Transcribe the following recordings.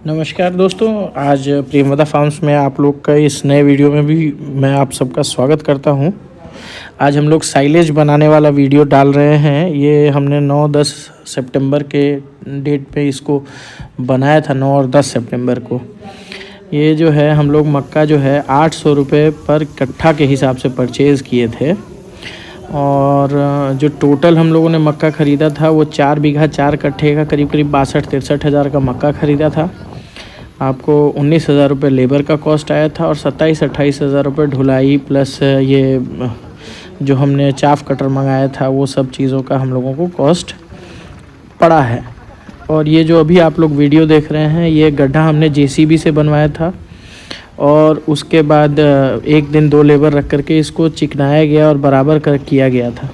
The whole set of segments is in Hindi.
नमस्कार दोस्तों, आज प्रेमवदा फार्म्स में आप लोग का इस नए वीडियो में भी मैं आप सबका स्वागत करता हूं। आज हम लोग साइलेज बनाने वाला वीडियो डाल रहे हैं। ये हमने 9-10 सितंबर के डेट पे इसको बनाया था, 9 और 10 सितंबर को। ये जो है हम लोग मक्का जो है 800 रुपये पर कट्ठा के हिसाब से परचेज़ किए थे और जो टोटल हम लोगों ने मक्का ख़रीदा था वो 4 बीघा 4 कट्ठे का करीब 62-63 हज़ार का मक्का ख़रीदा था। आपको 19,000 रुपये लेबर का कॉस्ट आया था और 27-28 हज़ार रुपये ढुलाई प्लस ये जो हमने चाफ कटर मंगाया था वो सब चीज़ों का हम लोगों को कॉस्ट पड़ा है। और ये जो अभी आप लोग वीडियो देख रहे हैं ये गड्ढा हमने जेसीबी से बनवाया था और उसके बाद एक दिन 2 लेबर रख करके इसको चिकनाया गया और बराबर कर किया गया था।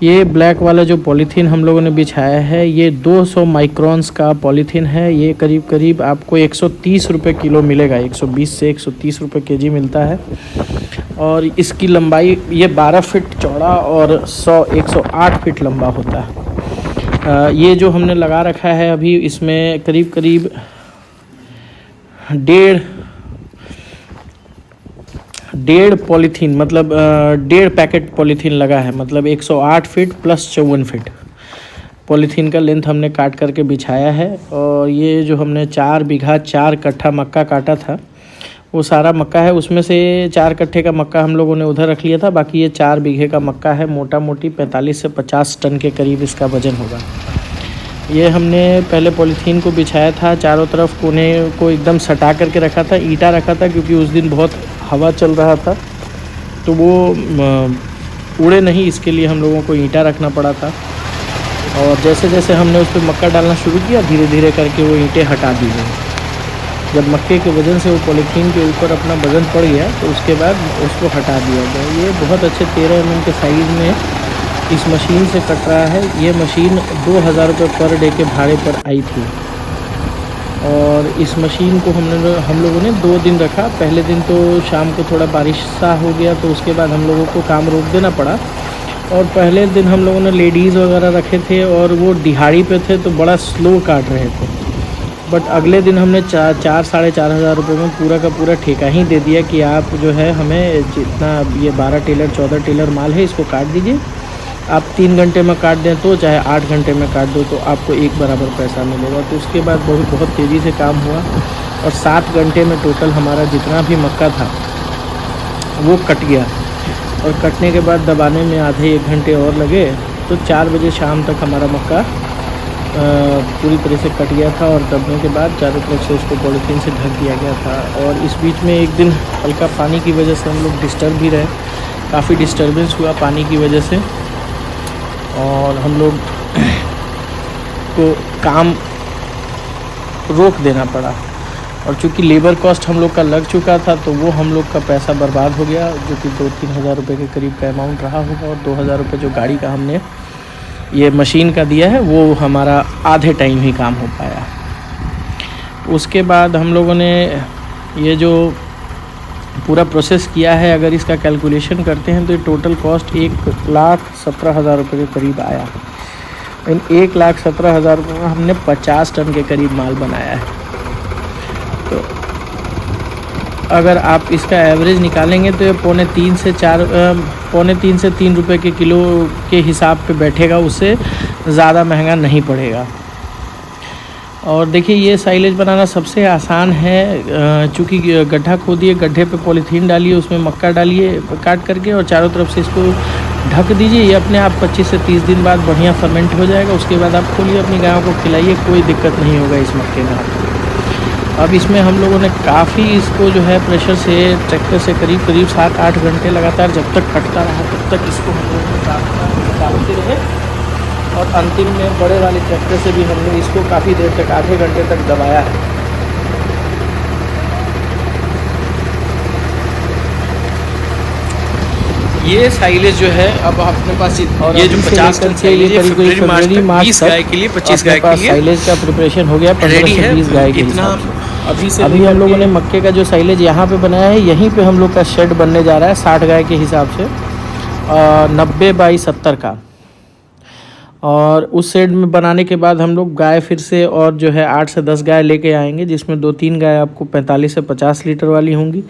ये ब्लैक वाला जो पॉलीथीन हम लोगों ने बिछाया है ये 200 माइक्रॉन्स का पॉलीथीन है। ये करीब आपको 130 रुपये किलो मिलेगा, 120 से 130 रुपये केजी मिलता है। और इसकी लंबाई ये 12 फीट चौड़ा और 108 फीट लंबा होता है। ये जो हमने लगा रखा है अभी इसमें करीब डेढ़ पॉलीथीन मतलब 1.5 पैकेट पॉलीथीन लगा है, मतलब 108 फीट प्लस 54 फीट पॉलीथीन का लेंथ हमने काट करके बिछाया है। और ये जो हमने 4 बीघा 4 कट्ठा मक्का काटा था वो सारा मक्का है, उसमें से 4 कट्ठे का मक्का हम लोगों ने उधर रख लिया था। बाकी ये 4 बीघे का मक्का है, मोटा मोटी 45 से 50 टन के करीब इसका वज़न होगा। ये हमने पहले पॉलीथीन को बिछाया था, चारों तरफ कोने को एकदम सटा करके रखा था, ईंटा रखा था क्योंकि उस दिन बहुत हवा चल रहा था तो वो उड़े नहीं, इसके लिए हम लोगों को ईंटा रखना पड़ा था। और जैसे जैसे हमने उस पर मक्का डालना शुरू किया धीरे धीरे करके वो ईंटें हटा दी गई। जब मक्के के वज़न से वो पॉलीथीन के ऊपर अपना वज़न पड़ गया तो उसके बाद उसको हटा दिया गया। ये बहुत अच्छे 13 mm के साइज़ में इस मशीन से कट रहा है। ये मशीन 2,000 रुपये पर डे के भाड़े पर आई थी और इस मशीन को हम लोगों ने 2 दिन रखा। पहले दिन तो शाम को थोड़ा बारिश सा हो गया तो उसके बाद हम लोगों को काम रोक देना पड़ा। और पहले दिन हम लोगों ने लेडीज़ वगैरह रखे थे और वो दिहाड़ी पे थे तो बड़ा स्लो काट रहे थे। बट अगले दिन हमने 4-4.5 हज़ार रुपये में पूरा का पूरा ठेका ही दे दिया कि आप जो है हमें जितना ये 12 टेलर 14 टेलर माल है इसको काट दीजिए। आप 3 घंटे में काट दें तो चाहे 8 घंटे में काट दो तो आपको एक बराबर पैसा मिलेगा। तो उसके बाद बहुत तेज़ी से काम हुआ और 7 घंटे में टोटल हमारा जितना भी मक्का था वो कट गया। और कटने के बाद दबाने में आधे 1 घंटे और लगे तो 4 बजे शाम तक हमारा मक्का पूरी तरह से कट गया था। और दबने के बाद चारों तरफ से उसको पॉलीथीन से ढक दिया गया था। और इस बीच में एक दिन हल्का पानी की वजह से हम लोग डिस्टर्ब भी रहे, काफ़ी डिस्टर्बेंस हुआ पानी की वजह से और हम लोग को काम रोक देना पड़ा। और चूँकि लेबर कॉस्ट हम लोग का लग चुका था तो वो हम लोग का पैसा बर्बाद हो गया, जो कि 2-3 हज़ार रुपये के करीब का अमाउंट रहा होगा। और 2,000 रुपये जो गाड़ी का हमने ये मशीन का दिया है वो हमारा आधे टाइम ही काम हो पाया। उसके बाद हम लोगों ने ये जो पूरा प्रोसेस किया है, अगर इसका कैलकुलेशन करते हैं तो ये टोटल कॉस्ट 1,17,000 रुपये के करीब आया। इन 1,17,000 रुपये में हमने 50 टन के करीब माल बनाया है। तो अगर आप इसका एवरेज निकालेंगे तो ये 3.5 से 3 रुपये के किलो के हिसाब पे बैठेगा, उससे ज़्यादा महंगा नहीं पड़ेगा। और देखिए ये साइलेज बनाना सबसे आसान है। चूँकि गड्ढा खोदिए, गड्ढे पे पॉलीथीन डालिए, उसमें मक्का डालिए काट करके और चारों तरफ से इसको ढक दीजिए। ये अपने आप 25 से 30 दिन बाद बढ़िया फर्मेंट हो जाएगा। उसके बाद आप खोलिए, अपनी गायों को खिलाइए, कोई दिक्कत नहीं होगा इस मक्के में। अब इसमें हम लोगों ने काफ़ी इसको जो है प्रेशर से ट्रैक्टर से करीब 7-8 घंटे लगातार जब तक कटता रहा तब तक इसको हम लोगों ने डालते रहे। और अंतिम में बड़े वाले ट्रैक्टर से भी हमने इसको काफ़ी देर तक, आधे घंटे तक दबाया है। ये साइलेज जो है अब अपने पास ये जो 50 टन साइलेज है फरवरी मार्च तक 20 गाय के लिए 25 गाय के लिए साइलेज का प्रिपरेशन हो गया। 15 से 20 गाय के हिसाब से अभी हम लोगों ने मक्के का जो साइलेज यहाँ पे बनाया है यहीं पे हम लोग का शेड बनने जा रहा है 60 गाय के हिसाब से 90 बाई 70 का। और उस शेड में बनाने के बाद हम लोग गाय फिर से और जो है 8 से 10 गाय लेके आएंगे, जिसमें 2-3 गाय आपको 45 से 50 लीटर वाली होंगी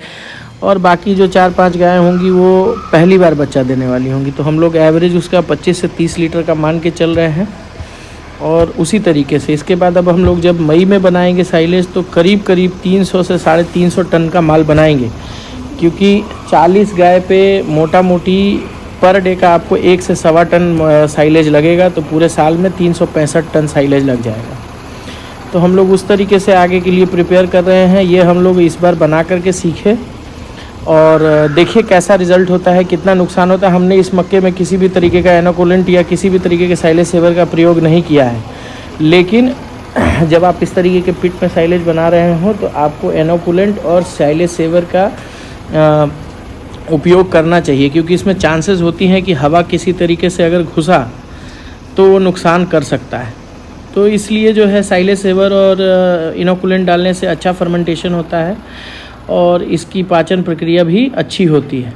और बाकी जो 4-5 गाय होंगी वो पहली बार बच्चा देने वाली होंगी। तो हम लोग एवरेज उसका 25 से 30 लीटर का मान के चल रहे हैं। और उसी तरीके से इसके बाद अब हम लोग जब मई में बनाएंगे साइलेज तो करीब 300 से 350 टन का माल बनाएंगे, क्योंकि 40 गाय पे मोटा मोटी पर डे का आपको 1 से 1.25 टन साइलेज लगेगा, तो पूरे साल में 365 टन साइलेज लग जाएगा। तो हम लोग उस तरीके से आगे के लिए प्रिपेयर कर रहे हैं। ये हम लोग इस बार बना करके सीखे और देखिए कैसा रिज़ल्ट होता है, कितना नुकसान होता है। हमने इस मक्के में किसी भी तरीके का इनोकुलेंट या किसी भी तरीके के साइलेज सेवर का प्रयोग नहीं किया है, लेकिन जब आप इस तरीके के पिट में साइलेज बना रहे हो तो आपको इनोकुलेंट और साइलेज सेवर का उपयोग करना चाहिए, क्योंकि इसमें चांसेस होती हैं कि हवा किसी तरीके से अगर घुसा तो वो नुकसान कर सकता है। तो इसलिए जो है साइलेज सेवर और इनोकुलेंट डालने से अच्छा फर्मेंटेशन होता है और इसकी पाचन प्रक्रिया भी अच्छी होती है।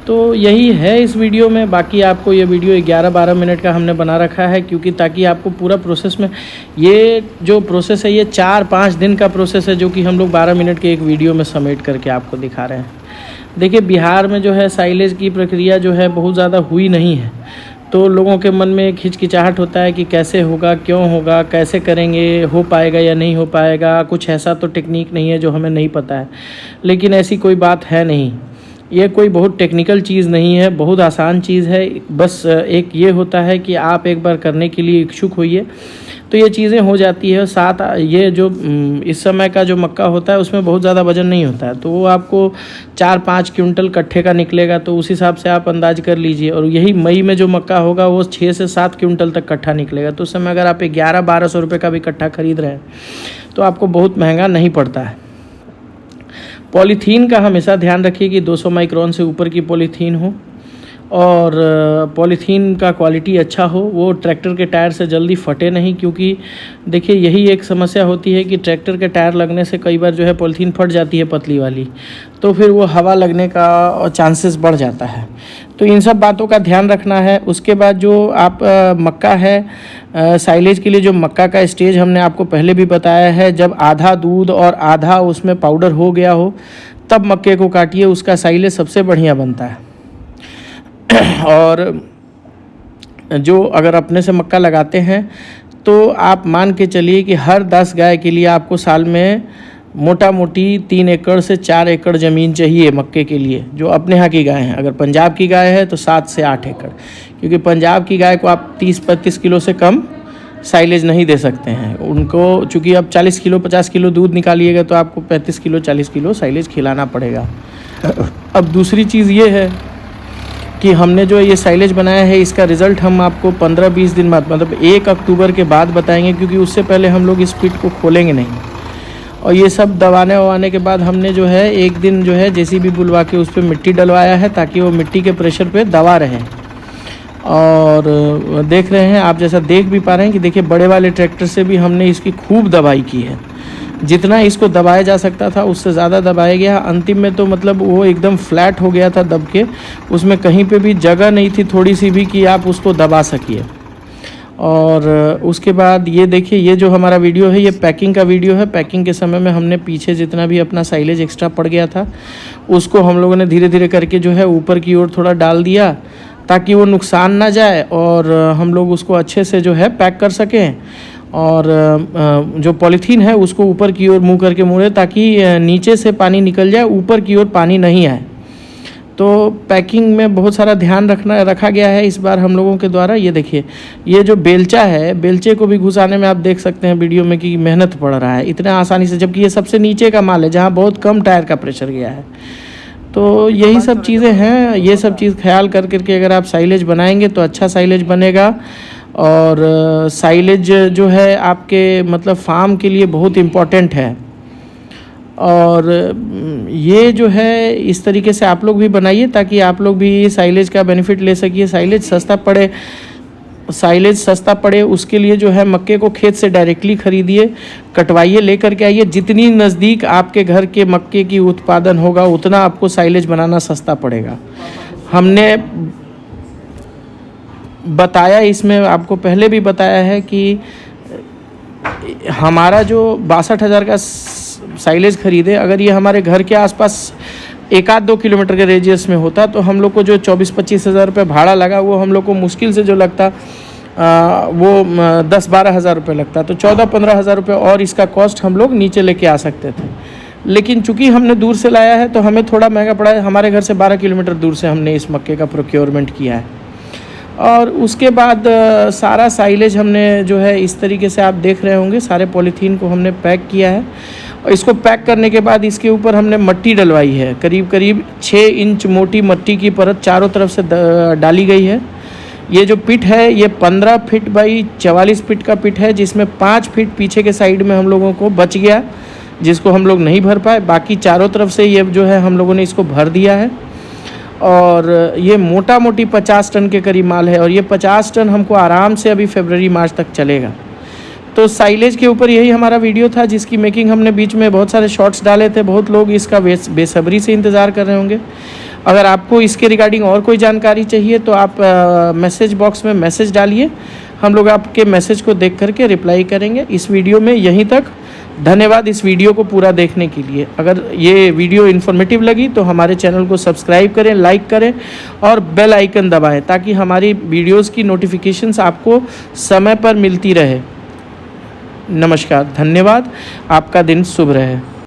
तो यही है इस वीडियो में। बाकी आपको ये वीडियो 11-12 मिनट का हमने बना रखा है, क्योंकि ताकि आपको पूरा प्रोसेस में, ये जो प्रोसेस है ये 4-5 दिन का प्रोसेस है, जो कि हम लोग 12 मिनट के एक वीडियो में समेट करके आपको दिखा रहे हैं। देखिए बिहार में जो है साइलेज की प्रक्रिया जो है बहुत ज़्यादा हुई नहीं है, तो लोगों के मन में एक हिचकिचाहट होता है कि कैसे होगा, क्यों होगा, कैसे करेंगे, हो पाएगा या नहीं हो पाएगा, कुछ ऐसा तो टेक्निक नहीं है जो हमें नहीं पता है। लेकिन ऐसी कोई बात है नहीं, ये कोई बहुत टेक्निकल चीज़ नहीं है, बहुत आसान चीज़ है। बस एक ये होता है कि आप एक बार करने के लिए इच्छुक होइए तो ये चीज़ें हो जाती है। साथ ये जो इस समय का जो मक्का होता है उसमें बहुत ज़्यादा वजन नहीं होता है, तो वो आपको 4-5 क्विंटल कट्ठे का निकलेगा, तो उस हिसाब से आप अंदाज कर लीजिए। और यही मई में जो मक्का होगा वो 6 से 7 क्विंटल तक कट्ठा निकलेगा। तो उस समय अगर आप 1100-1200 रुपये का भी कट्ठा खरीद रहे हैं तो आपको बहुत महंगा नहीं पड़ता है। पॉलीथीन का हमेशा ध्यान रखिए कि 200 माइक्रोन से ऊपर की पॉलीथीन हो और पॉलीथीन का क्वालिटी अच्छा हो, वो ट्रैक्टर के टायर से जल्दी फटे नहीं। क्योंकि देखिए यही एक समस्या होती है कि ट्रैक्टर के टायर लगने से कई बार जो है पॉलीथीन फट जाती है पतली वाली, तो फिर वो हवा लगने का चांसेस बढ़ जाता है। तो इन सब बातों का ध्यान रखना है। उसके बाद जो आप मक्का है, साइलेज के लिए जो मक्का का स्टेज हमने आपको पहले भी बताया है, जब आधा दूध और आधा उसमें पाउडर हो गया हो तब मक्के को काटिए, उसका साइलेज सबसे बढ़िया बनता है। और जो अगर अपने से मक्का लगाते हैं तो आप मान के चलिए कि हर 10 गाय के लिए आपको साल में मोटा मोटी 3 एकड़ से 4 एकड़ ज़मीन चाहिए मक्के के लिए, जो अपने यहाँ की गाय हैं। अगर पंजाब की गाय है तो 7 से 8 एकड़, क्योंकि पंजाब की गाय को आप 30-35 किलो से कम साइलेज नहीं दे सकते हैं उनको, चूँकि अब 40 किलो 50 किलो दूध निकालिएगा तो आपको 35 किलो 40 किलो साइलेज खिलाना पड़ेगा। अब दूसरी चीज़ ये है कि हमने जो ये साइलेज बनाया है इसका रिज़ल्ट हम आपको 15-20 दिन बाद, मतलब 1 अक्टूबर के बाद बताएंगे, क्योंकि उससे पहले हम लोग इस पिट को खोलेंगे नहीं। और ये सब दबाने के बाद हमने जो है एक दिन जो है जेसीबी बुलवा के उस पर मिट्टी डलवाया है, ताकि वो मिट्टी के प्रेशर पे दबा रहे। और देख रहे हैं आप, जैसा देख भी पा रहे हैं कि देखिए बड़े वाले ट्रैक्टर से भी हमने इसकी खूब दबाई की है। जितना इसको दबाया जा सकता था उससे ज़्यादा दबाया गया। अंतिम में तो मतलब वो एकदम फ्लैट हो गया था दब के, उसमें कहीं पे भी जगह नहीं थी थोड़ी सी भी कि आप उसको दबा सकिए। और उसके बाद ये देखिए, ये जो हमारा वीडियो है ये पैकिंग का वीडियो है। पैकिंग के समय में हमने पीछे जितना भी अपना साइलेज एक्स्ट्रा पड़ गया था उसको हम लोगों ने धीरे धीरे करके जो है ऊपर की ओर थोड़ा डाल दिया, ताकि वो नुकसान ना जाए और हम लोग उसको अच्छे से जो है पैक कर सकें। और जो पॉलीथीन है उसको ऊपर की ओर मुँह करके मोड़े, ताकि नीचे से पानी निकल जाए, ऊपर की ओर पानी नहीं आए। तो पैकिंग में बहुत सारा ध्यान रखा गया है इस बार हम लोगों के द्वारा। ये देखिए, ये जो बेलचा है, बेलचे को भी घुसाने में आप देख सकते हैं वीडियो में कि मेहनत पड़ रहा है इतना आसानी से, जबकि ये सबसे नीचे का माल है जहाँ बहुत कम टायर का प्रेशर गया है। तो यही सब चीज़ें हैं, ये सब चीज़ ख्याल करके अगर आप साइलेज बनाएंगे तो अच्छा साइलेज बनेगा। और साइलेज जो है आपके मतलब फार्म के लिए बहुत इम्पॉर्टेंट है। और ये जो है इस तरीके से आप लोग भी बनाइए ताकि आप लोग भी साइलेज का बेनिफिट ले सकिए। साइलेज सस्ता पड़े उसके लिए जो है मक्के को खेत से डायरेक्टली खरीदिए, कटवाइए, लेकर के आइए। जितनी नज़दीक आपके घर के मक्के की उत्पादन होगा उतना आपको साइलेज बनाना सस्ता पड़ेगा। हमने बताया, इसमें आपको पहले भी बताया है कि हमारा जो 62,000 का साइलेज खरीदे, अगर ये हमारे घर के आसपास 1-2 किलोमीटर के रेडियस में होता तो हम लोग को जो 24-25 हज़ार रुपये भाड़ा लगा वो हम लोग को मुश्किल से जो लगता वो 10-12 हज़ार रुपये लगता, तो 14-15 हज़ार रुपये और इसका कॉस्ट हम लोग नीचे लेके आ सकते थे। लेकिन चूंकि हमने दूर से लाया है तो हमें थोड़ा महंगा पड़ा है। हमारे घर से 12 किलोमीटर दूर से हमने इस मक्के का प्रोक्योरमेंट किया है। और उसके बाद सारा साइलेज हमने जो है इस तरीके से आप देख रहे होंगे, सारे पॉलीथीन को हमने पैक किया है। और इसको पैक करने के बाद इसके ऊपर हमने मट्टी डलवाई है, करीब करीब 6 इंच मोटी मट्टी की परत चारों तरफ से डाली गई है। ये जो पिट है ये 15 फीट बाई 44 फीट का पिट है, जिसमें 5 फीट पीछे के साइड में हम लोगों को बच गया, जिसको हम लोग नहीं भर पाए। बाकी चारों तरफ से ये जो है हम लोगों ने इसको भर दिया है। और ये मोटा मोटी 50 टन के करीब माल है, और ये 50 टन हमको आराम से अभी फरवरी मार्च तक चलेगा। तो साइलेज के ऊपर यही हमारा वीडियो था, जिसकी मेकिंग हमने बीच में बहुत सारे शॉर्ट्स डाले थे। बहुत लोग इसका बेसब्री से इंतज़ार कर रहे होंगे। अगर आपको इसके रिगार्डिंग और कोई जानकारी चाहिए तो आप मैसेज बॉक्स में मैसेज डालिए, हम लोग आपके मैसेज को देख करके रिप्लाई करेंगे। इस वीडियो में यहीं तक। धन्यवाद इस वीडियो को पूरा देखने के लिए। अगर ये वीडियो इन्फॉर्मेटिव लगी तो हमारे चैनल को सब्सक्राइब करें, लाइक करें और बेल आइकन दबाएं, ताकि हमारी वीडियोस की नोटिफिकेशंस आपको समय पर मिलती रहे। नमस्कार, धन्यवाद, आपका दिन शुभ रहे।